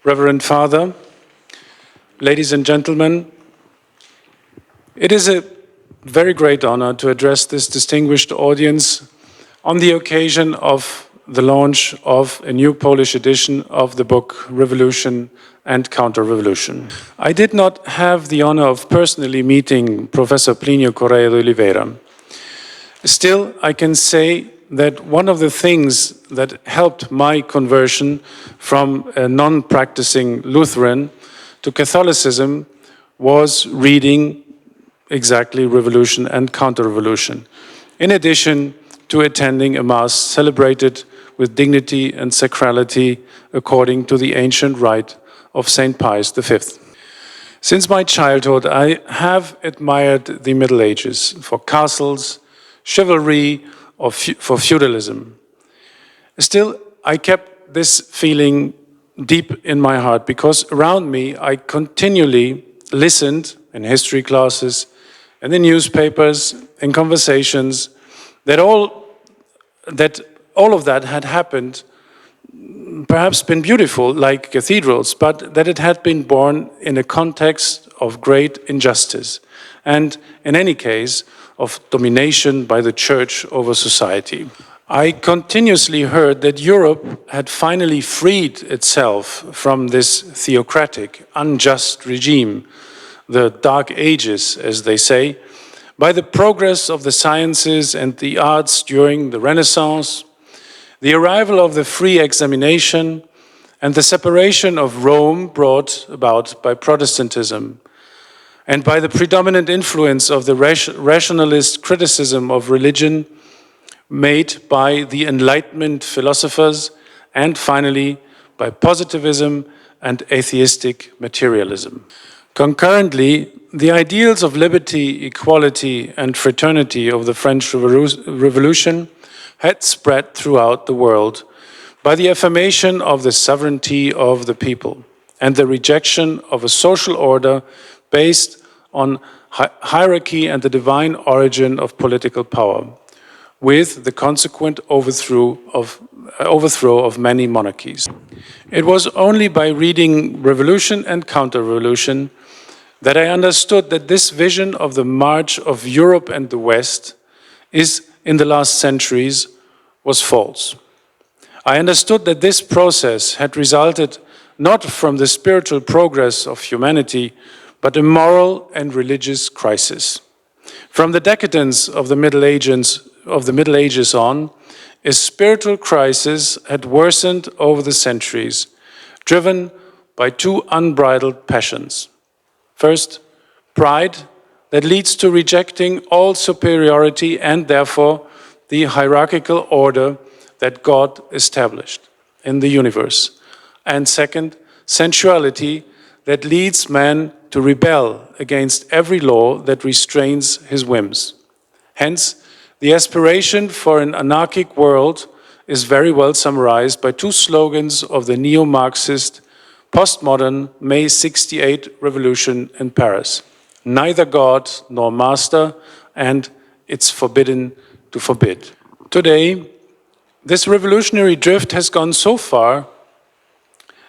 Reverend Father, ladies and gentlemen, it is a very great honor to address this distinguished audience on the occasion of the launch of a new Polish edition of the book Revolution and Counter-Revolution. I did not have the honor of personally meeting Professor Plinio Corrêa de Oliveira. Still, I can say that one of the things that helped my conversion from a non-practicing Lutheran to Catholicism was reading exactly Revolution and Counter-Revolution, in addition to attending a Mass celebrated with dignity and sacrality according to the ancient rite of St. Pius V. Since my childhood, I have admired the Middle Ages for castles, chivalry, or for feudalism. Still, I kept this feeling deep in my heart because around me I continually listened in history classes, in the newspapers, in conversations, that all of that had happened, perhaps been beautiful like cathedrals, but that it had been born in a context of great injustice and, in any case, of domination by the church over society. I continuously heard that Europe had finally freed itself from this theocratic, unjust regime, the Dark Ages, as they say, by the progress of the sciences and the arts during the Renaissance, the arrival of the free examination, and the separation of Rome brought about by Protestantism, and by the predominant influence of the rationalist criticism of religion made by the Enlightenment philosophers, and finally by positivism and atheistic materialism. Concurrently, the ideals of liberty, equality, and fraternity of the French Revolution had spread throughout the world by the affirmation of the sovereignty of the people and the rejection of a social order based on hierarchy and the divine origin of political power, with the consequent overthrow of many monarchies. It was only by reading Revolution and Counter-Revolution that I understood that this vision of the march of Europe and the West in the last centuries was false. I understood that this process had resulted not from the spiritual progress of humanity, but a moral and religious crisis. From the decadence of the Middle Ages on, a spiritual crisis had worsened over the centuries, driven by two unbridled passions. First, pride that leads to rejecting all superiority and therefore the hierarchical order that God established in the universe. And second, sensuality that leads man to rebel against every law that restrains his whims. Hence, the aspiration for an anarchic world is very well summarized by two slogans of the neo-Marxist postmodern May '68 revolution in Paris: neither God nor master, and it's forbidden to forbid. Today, this revolutionary drift has gone so far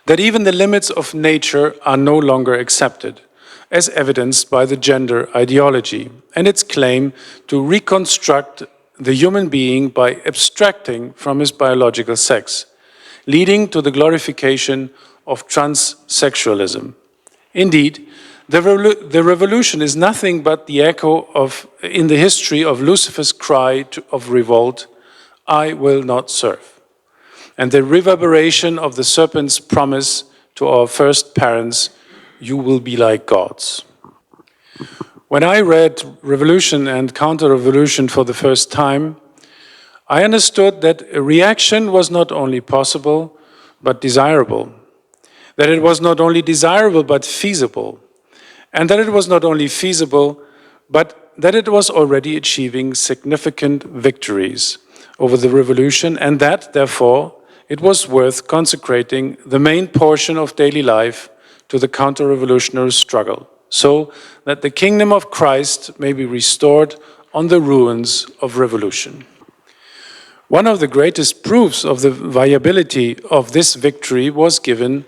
that even the limits of nature are no longer accepted, as evidenced by the gender ideology and its claim to reconstruct the human being by abstracting from his biological sex, leading to the glorification of transsexualism. Indeed, the revolution is nothing but the echo in the history of Lucifer's cry of revolt, "I will not serve," and the reverberation of the serpent's promise to our first parents, "You will be like gods." When I read Revolution and Counter-Revolution for the first time, I understood that a reaction was not only possible, but desirable. That it was not only desirable, but feasible. And that it was not only feasible, but that it was already achieving significant victories over the revolution, and that, therefore, it was worth consecrating the main portion of daily life to the counter-revolutionary struggle, so that the kingdom of Christ may be restored on the ruins of revolution. One of the greatest proofs of the viability of this victory was given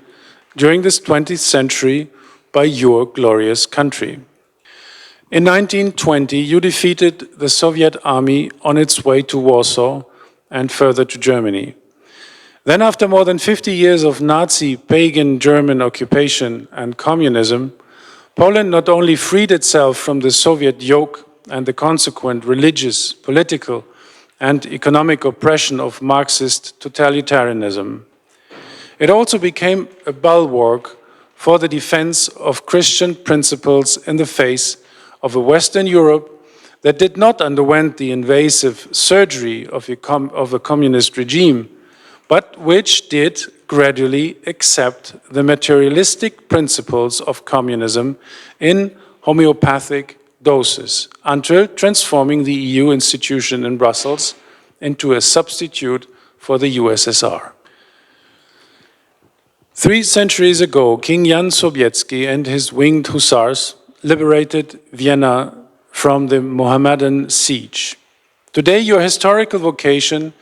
during this 20th century by your glorious country. In 1920, you defeated the Soviet army on its way to Warsaw and further to Germany. Then, after more than 50 years of Nazi, pagan German occupation and communism, Poland not only freed itself from the Soviet yoke and the consequent religious, political, and economic oppression of Marxist totalitarianism, it also became a bulwark for the defense of Christian principles in the face of a Western Europe that did not underwent the invasive surgery of a communist regime, but which did gradually accept the materialistic principles of communism in homeopathic doses, until transforming the EU institution in Brussels into a substitute for the USSR. 3 centuries ago, King Jan Sobieski and his winged hussars liberated Vienna from the Mohammedan siege. Today, your historical vocation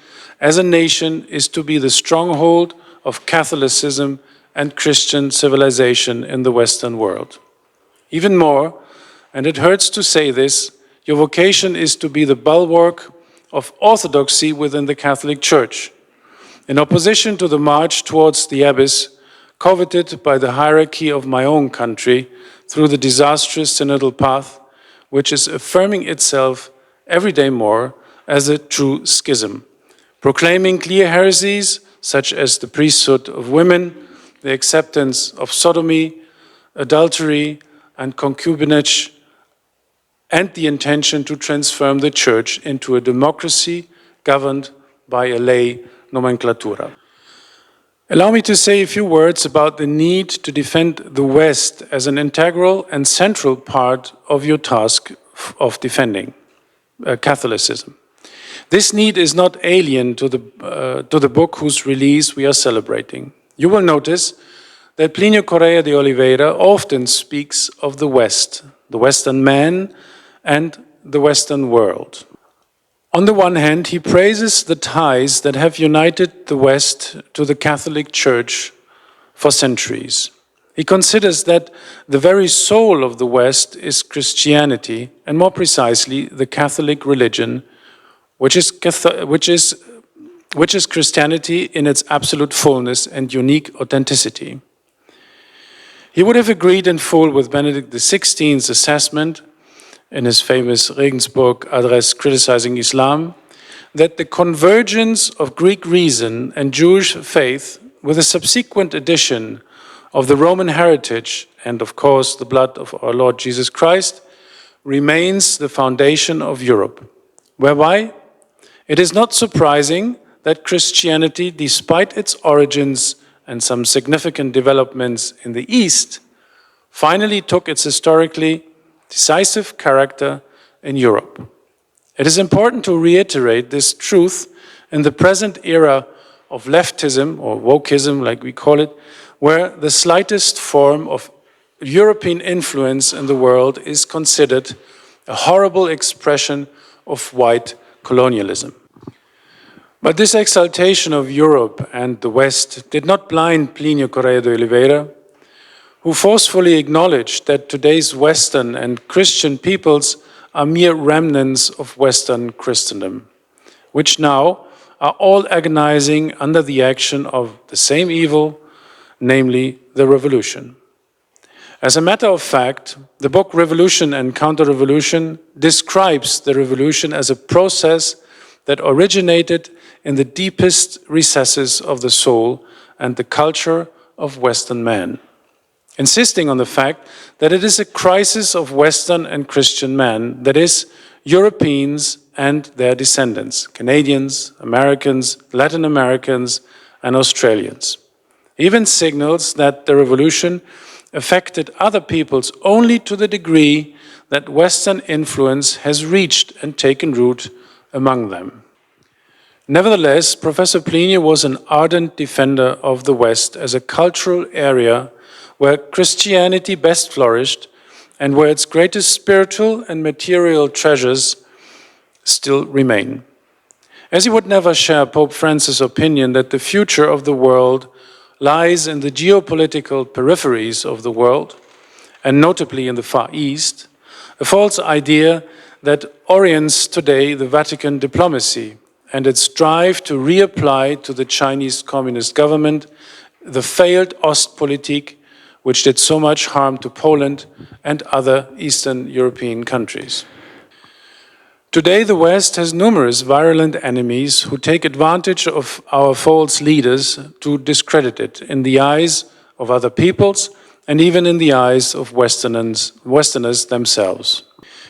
as a nation is to be the stronghold of Catholicism and Christian civilization in the Western world. Even more, and it hurts to say this, your vocation is to be the bulwark of orthodoxy within the Catholic Church, in opposition to the march towards the abyss coveted by the hierarchy of my own country through the disastrous synodal path, which is affirming itself every day more as a true schism, proclaiming clear heresies such as the priesthood of women, the acceptance of sodomy, adultery, and concubinage, and the intention to transform the Church into a democracy governed by a lay nomenclatura. Allow me to say a few words about the need to defend the West as an integral and central part of your task of defending Catholicism. This need is not alien to the book whose release we are celebrating. You will notice that Plinio Corrêa de Oliveira often speaks of the West, the Western man, and the Western world. On the one hand, he praises the ties that have united the West to the Catholic Church for centuries. He considers that the very soul of the West is Christianity, and more precisely, the Catholic religion, which is Christianity in its absolute fullness and unique authenticity. He would have agreed in full with Benedict XVI's assessment in his famous Regensburg address criticizing Islam, that the convergence of Greek reason and Jewish faith with a subsequent addition of the Roman heritage and, of course, the blood of our Lord Jesus Christ remains the foundation of Europe, whereby it is not surprising that Christianity, despite its origins and some significant developments in the East, finally took its historically decisive character in Europe. It is important to reiterate this truth in the present era of leftism, or wokeism like we call it, where the slightest form of European influence in the world is considered a horrible expression of white colonialism. But this exaltation of Europe and the West did not blind Plinio Corrêa de Oliveira, who forcefully acknowledged that today's Western and Christian peoples are mere remnants of Western Christendom, which now are all agonizing under the action of the same evil, namely the revolution. As a matter of fact, the book Revolution and Counter-Revolution describes the revolution as a process that originated in the deepest recesses of the soul and the culture of Western man, insisting on the fact that it is a crisis of Western and Christian man, that is, Europeans and their descendants, Canadians, Americans, Latin Americans, and Australians. Even signals that the revolution affected other peoples only to the degree that Western influence has reached and taken root among them. Nevertheless, Professor Plinio was an ardent defender of the West as a cultural area where Christianity best flourished and where its greatest spiritual and material treasures still remain. As he would never share Pope Francis' opinion that the future of the world lies in the geopolitical peripheries of the world, and notably in the Far East, a false idea that orients today the Vatican diplomacy and its drive to reapply to the Chinese Communist government the failed Ostpolitik, which did so much harm to Poland and other Eastern European countries. Today, the West has numerous virulent enemies who take advantage of our false leaders to discredit it in the eyes of other peoples and even in the eyes of Westerners themselves.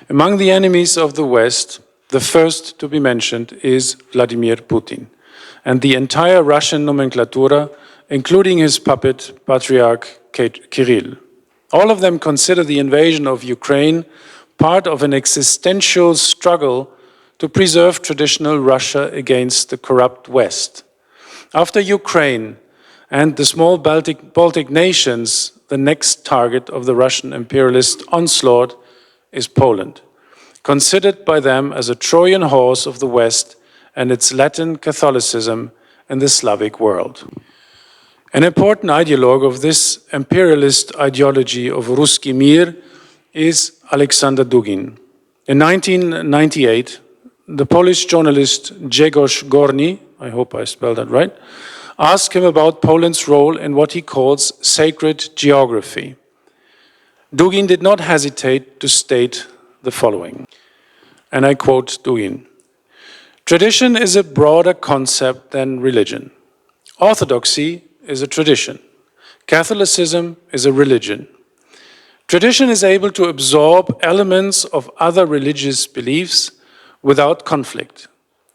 Among the enemies of the West, the first to be mentioned is Vladimir Putin and the entire Russian nomenclatura, including his puppet, Patriarch Kirill. All of them consider the invasion of Ukraine part of an existential struggle to preserve traditional Russia against the corrupt West. After Ukraine and the small Baltic nations, the next target of the Russian imperialist onslaught is Poland, considered by them as a Trojan horse of the West and its Latin Catholicism in the Slavic world. An important ideologue of this imperialist ideology of Ruski Mir is Alexander Dugin. In 1998, the Polish journalist Grzegorz Gorni, I hope I spelled that right, asked him about Poland's role in what he calls sacred geography. Dugin did not hesitate to state the following, and I quote Dugin: "Tradition is a broader concept than religion. Orthodoxy is a tradition. Catholicism is a religion. Tradition is able to absorb elements of other religious beliefs without conflict.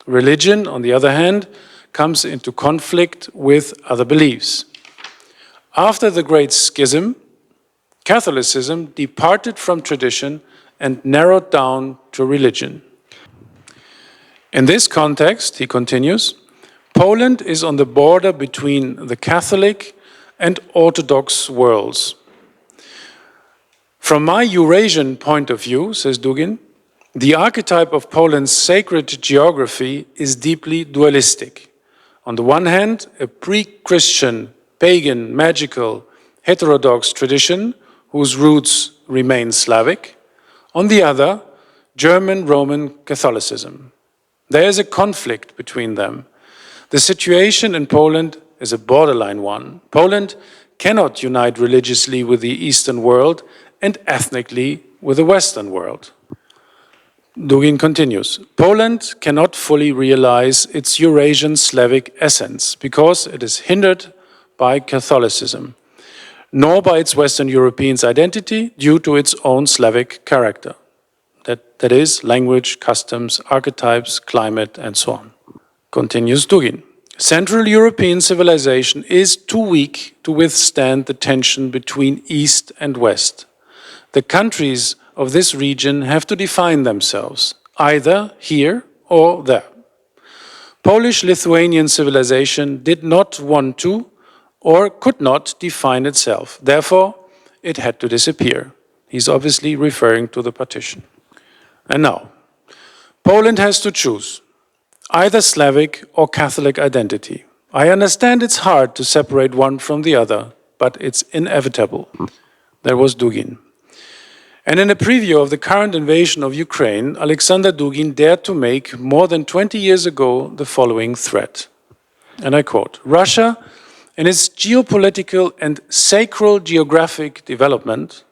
Religion, on the other hand, comes into conflict with other beliefs. After the Great Schism, Catholicism departed from tradition and narrowed down to religion. In this context," he continues, "Poland is on the border between the Catholic and Orthodox worlds. From my Eurasian point of view," says Dugin, "the archetype of Poland's sacred geography is deeply dualistic. On the one hand, a pre-Christian, pagan, magical, heterodox tradition whose roots remain Slavic. On the other, German Roman Catholicism. There is a conflict between them. The situation in Poland is a borderline one. Poland cannot unite religiously with the Eastern world and ethnically with the Western world." Dugin continues, "Poland cannot fully realize its Eurasian Slavic essence because it is hindered by Catholicism, nor by its Western European identity due to its own Slavic character. That is, language, customs, archetypes, climate, and so on." Continues Dugin, "Central European civilization is too weak to withstand the tension between East and West. The countries of this region have to define themselves, either here or there. Polish-Lithuanian civilization did not want to or could not define itself. Therefore, it had to disappear." He's obviously referring to the partition. And now, Poland has to choose either Slavic or Catholic identity. I understand it's hard to separate one from the other, but it's inevitable. There was Dugin. And in a preview of the current invasion of Ukraine, Alexander Dugin dared to make, more than 20 years ago, the following threat. And I quote, "Russia, in its geopolitical and sacral geographic development,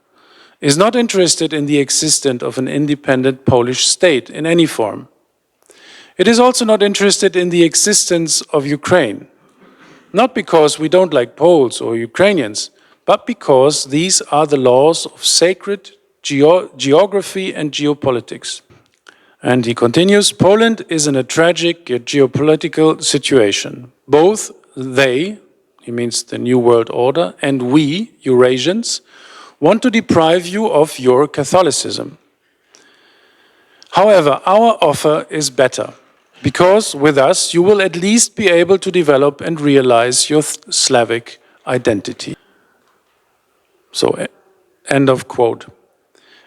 is not interested in the existence of an independent Polish state in any form. It is also not interested in the existence of Ukraine, not because we don't like Poles or Ukrainians, but because these are the laws of sacred geography and geopolitics." And he continues, "Poland is in a tragic geopolitical situation. Both they," he means the New World Order, "and we, Eurasians, want to deprive you of your Catholicism. However, our offer is better, because with us you will at least be able to develop and realize your Slavic identity." So, end of quote.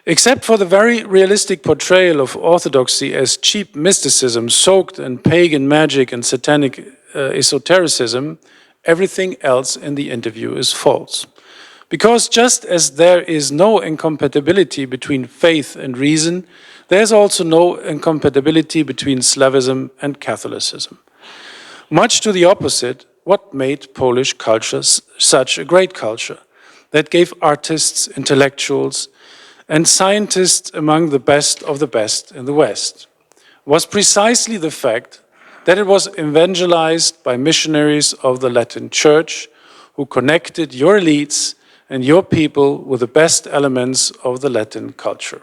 Except for the very realistic portrayal of Orthodoxy as cheap mysticism soaked in pagan magic and satanic esotericism, Everything else in the interview is false. Because just as there is no incompatibility between faith and reason, there is also no incompatibility between Slavism and Catholicism. Much to the opposite, what made Polish culture such a great culture that gave artists, intellectuals, and scientists among the best of the best in the West was precisely the fact that it was evangelized by missionaries of the Latin Church who connected your elites and your people with the best elements of the Latin culture.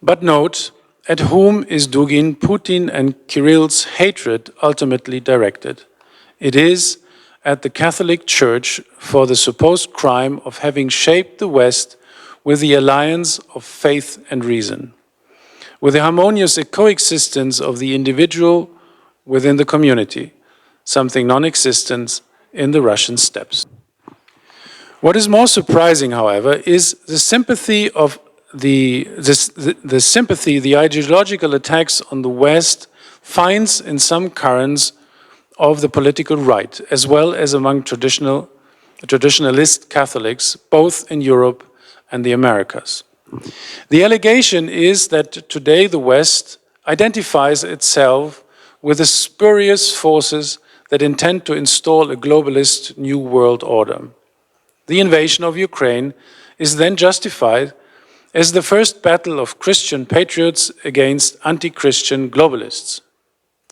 But note, at whom is Dugin, Putin, and Kirill's hatred ultimately directed? It is at the Catholic Church for the supposed crime of having shaped the West with the alliance of faith and reason, with the harmonious coexistence of the individual within the community, something non-existent in the Russian steppes. What is more surprising, however, is the sympathy the ideological attacks on the West finds in some currents of the political right, as well as among traditionalist Catholics, both in Europe and the Americas. The allegation is that today the West identifies itself with the spurious forces that intend to install a globalist new world order. The invasion of Ukraine is then justified as the first battle of Christian patriots against anti-Christian globalists.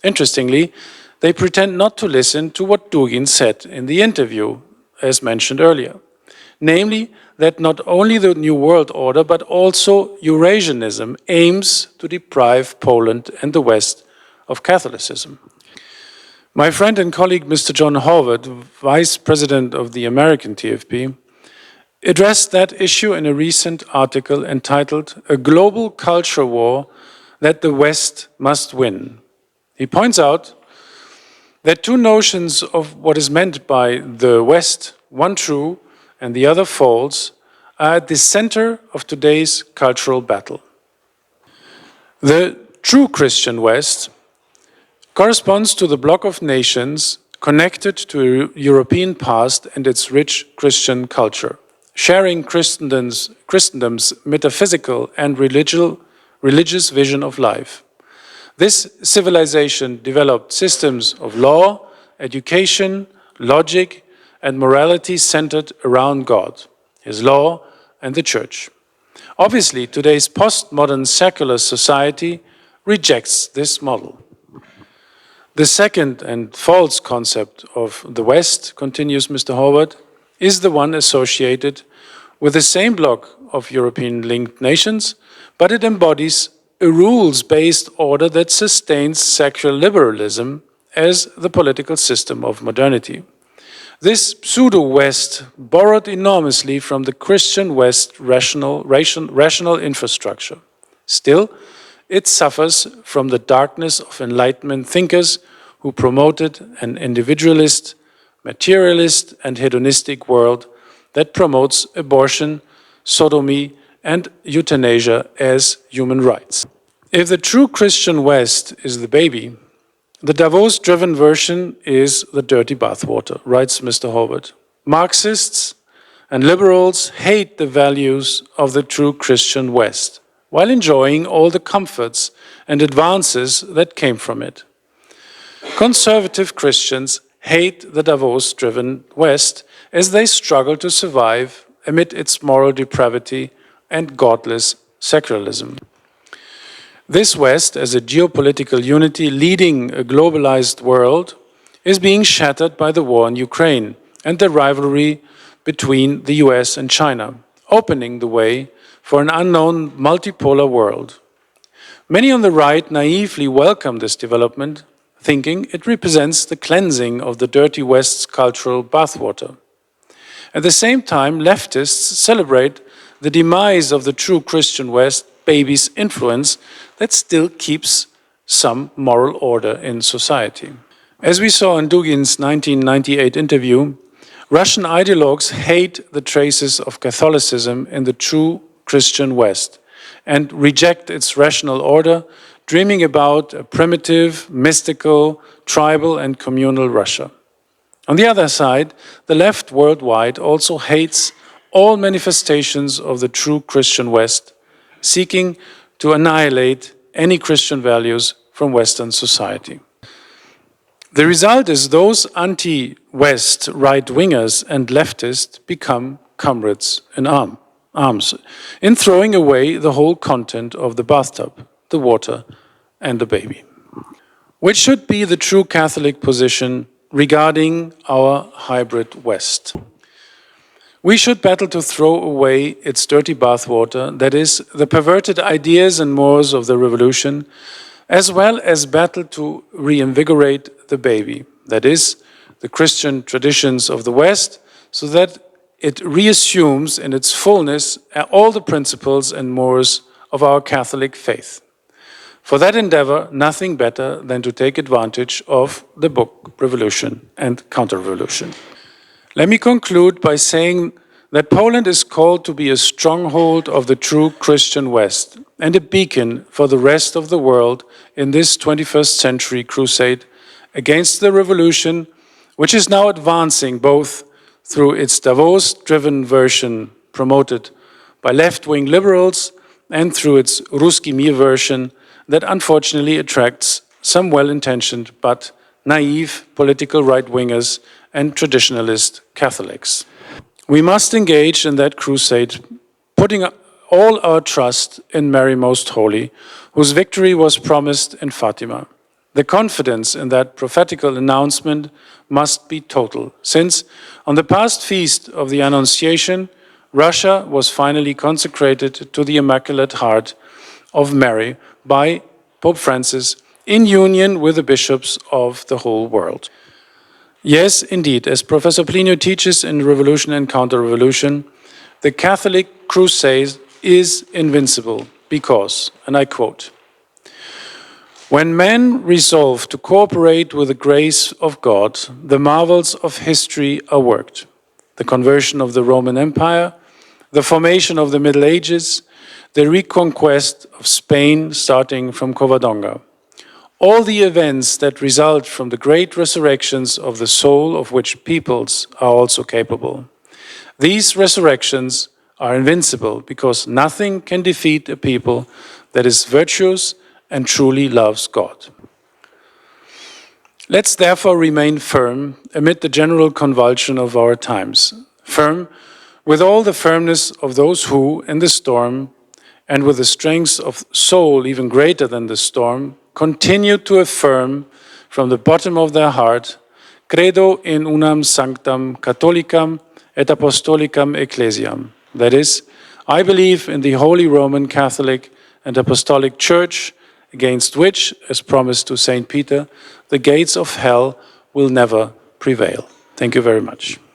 Interestingly, they pretend not to listen to what Dugin said in the interview, as mentioned earlier, namely that not only the New World Order, but also Eurasianism aims to deprive Poland and the West of Catholicism. My friend and colleague, Mr. John Horvath, Vice President of the American TFP, addressed that issue in a recent article entitled "A Global Culture War That the West Must Win." He points out that two notions of what is meant by the West, one true and the other false, are at the center of today's cultural battle. The true Christian West corresponds to the bloc of nations connected to a European past and its rich Christian culture, sharing Christendom's metaphysical and religious vision of life. This civilization developed systems of law, education, logic, and morality centered around God, His law, and the Church. Obviously, today's postmodern secular society rejects this model. The second and false concept of the West, continues Mr. Horvath, is the one associated with the same bloc of European-linked nations, but it embodies a rules-based order that sustains sexual liberalism as the political system of modernity. This pseudo-West borrowed enormously from the Christian West rational infrastructure. Still, it suffers from the darkness of Enlightenment thinkers who promoted an individualist, materialist, and hedonistic world that promotes abortion, sodomy, and euthanasia as human rights. If the true Christian West is the baby, the Davos-driven version is the dirty bathwater, writes Mr. Horvath. Marxists and liberals hate the values of the true Christian West, while enjoying all the comforts and advances that came from it. Conservative Christians hate the Davos-driven West as they struggle to survive amid its moral depravity and godless secularism. This West, as a geopolitical unity leading a globalized world, is being shattered by the war in Ukraine and the rivalry between the US and China, opening the way for an unknown multipolar world. Many on the right naively welcome this development, thinking it represents the cleansing of the dirty West's cultural bathwater. At the same time, leftists celebrate the demise of the true Christian West baby's influence that still keeps some moral order in society. As we saw in Dugin's 1998 interview, Russian ideologues hate the traces of Catholicism in the true Christian West and reject its rational order, dreaming about a primitive, mystical, tribal, and communal Russia. On the other side, the left worldwide also hates all manifestations of the true Christian West, seeking to annihilate any Christian values from Western society. The result is those anti-West right-wingers and leftists become comrades in arms, in throwing away the whole content of the bathtub, the water, and the baby. Which should be the true Catholic position regarding our hybrid West? We should battle to throw away its dirty bathwater, that is, the perverted ideas and mores of the revolution, as well as battle to reinvigorate the baby, that is, the Christian traditions of the West, so that it reassumes in its fullness all the principles and mores of our Catholic faith. For that endeavor, nothing better than to take advantage of the book Revolution and Counter-Revolution. Let me conclude by saying that Poland is called to be a stronghold of the true Christian West and a beacon for the rest of the world in this 21st century crusade against the revolution, which is now advancing both through its Davos-driven version promoted by left-wing liberals and through its Ruski Mir version that unfortunately attracts some well-intentioned but naive political right-wingers and traditionalist Catholics. We must engage in that crusade, putting all our trust in Mary Most Holy, whose victory was promised in Fatima. The confidence in that prophetical announcement must be total, since on the past feast of the Annunciation, Russia was finally consecrated to the Immaculate Heart of Mary by Pope Francis in union with the bishops of the whole world. Yes, indeed, as Professor Plinio teaches in Revolution and Counter-Revolution, the Catholic crusade is invincible because, and I quote, "When men resolve to cooperate with the grace of God, the marvels of history are worked. The conversion of the Roman Empire, the formation of the Middle Ages, the reconquest of Spain starting from Covadonga. All the events that result from the great resurrections of the soul of which peoples are also capable. These resurrections are invincible because nothing can defeat a people that is virtuous and truly loves God." Let's therefore remain firm amid the general convulsion of our times, firm with all the firmness of those who, in the storm, and with the strength of soul even greater than the storm, continue to affirm from the bottom of their heart, "Credo in unam sanctam catholicam et apostolicam ecclesiam." That is, I believe in the Holy Roman Catholic and Apostolic Church, against which, as promised to Saint Peter, the gates of hell will never prevail. Thank you very much.